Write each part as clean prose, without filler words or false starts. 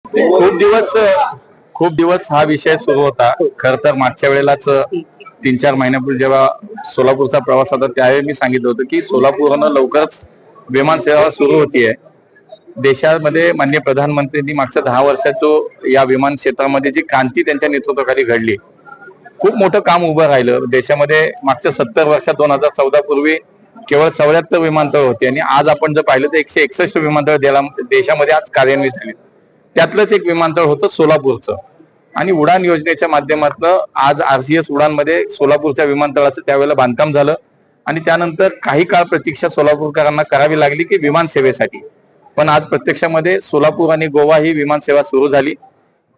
खूप दिवस हा विषय सुरू होता। खर तर मागच्या वेळेलाच 3-4 महिन्यापूर्वी जेव्हा सोलापूरचा प्रवास होता त्यावेळी मी सांगितलं होतं की सोलापूरनं लवकरच विमान सेवा सुरू होतीये। देशामध्ये माननीय प्रधानमंत्र्यांनी मागच्या 10 वर्षात या विमान क्षेत्रामध्ये जी क्रांती त्यांच्या नेतृत्वाखाली घडली, खूप मोठं काम उभं राहिलं। देशामध्ये मागच्या 70 वर्षात 2014 पूर्वी केवळ 74 विमानतळ होते आणि आज आपण जर पाहिलं तर 161 विमानतळ देशामध्ये आज कार्यान्वित झाले। त्यातलंच एक विमानतळ होतं सोलापूरचं आणि उडान योजनेच्या माध्यमातून आज RCS उडानमध्ये सोलापूरच्या विमानतळाचं त्यावेळेला बांधकाम झालं आणि त्यानंतर काही काळ प्रतीक्षा सोलापूरकरांना करावी लागली की विमान सेवेसाठी। पण आज प्रत्यक्षामध्ये सोलापूर आणि गोवा ही विमान सेवा सुरू झाली।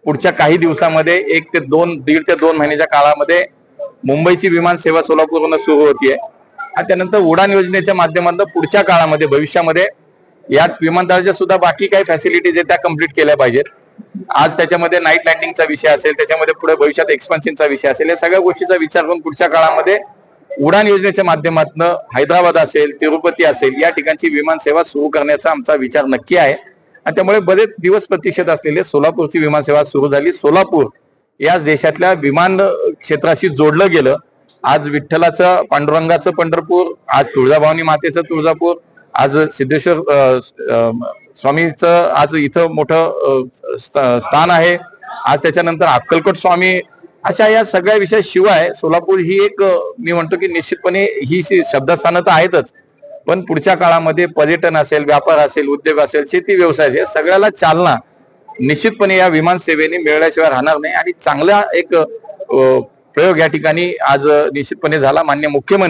पुढच्या काही दिवसामध्ये 1 ते 2 महिन्याच्या काळामध्ये मुंबईची विमान सेवा सोलापूरवरून सुरू होतीये आणि त्यानंतर उडान योजनेच्या माध्यमातून पुढच्या काळामध्ये भविष्यामध्ये या विमानतळाच्या सुद्धा बाकी काही फॅसिलिटीज आहेत त्या कम्प्लीट केल्या पाहिजेत। आज त्याच्यामध्ये नाईट लँडिंगचा विषय असेल, त्याच्यामध्ये पुढे भविष्यात एक्सपान्शनचा विषय असेल, या सगळ्या गोष्टीचा विचार करून पुढच्या काळामध्ये उडान योजनेच्या माध्यमातून हैदराबाद असेल, तिरुपती असेल या ठिकाणची विमान सेवा सुरू करण्याचा आमचा विचार नक्की आहे आणि त्यामुळे बरेच दिवस प्रतीक्षेत असलेले सोलापूरची विमान सेवा सुरू झाली। सोलापूर याच देशातल्या विमान क्षेत्राशी जोडलं गेलं। आज विठ्ठलाचं पांडुरंगाचं पंढरपूर, आज तुळजाभवानी मातेचं तुळजापूर, आज सिद्धेश्वर स्वामीचं आज इथं मोठं स्थान आहे। आज त्याच्यानंतर अक्कलकोट स्वामी, अशा या सगळ्या विषयाशिवाय सोलापूर ही एक मी म्हणतो की निश्चितपणे ही शब्दस्थानं तर आहेतच, पण पुढच्या काळामध्ये पर्यटन असेल, व्यापार असेल, उद्योग असेल, शेती व्यवसाय असेल, सगळ्याला चालना निश्चितपणे या विमान सेवेने मिळाल्याशिवाय राहणार नाही आणि चांगला एक प्रयोग या ठिकाणी आज निश्चितपणे झाला। माननीय मुख्यमंत्री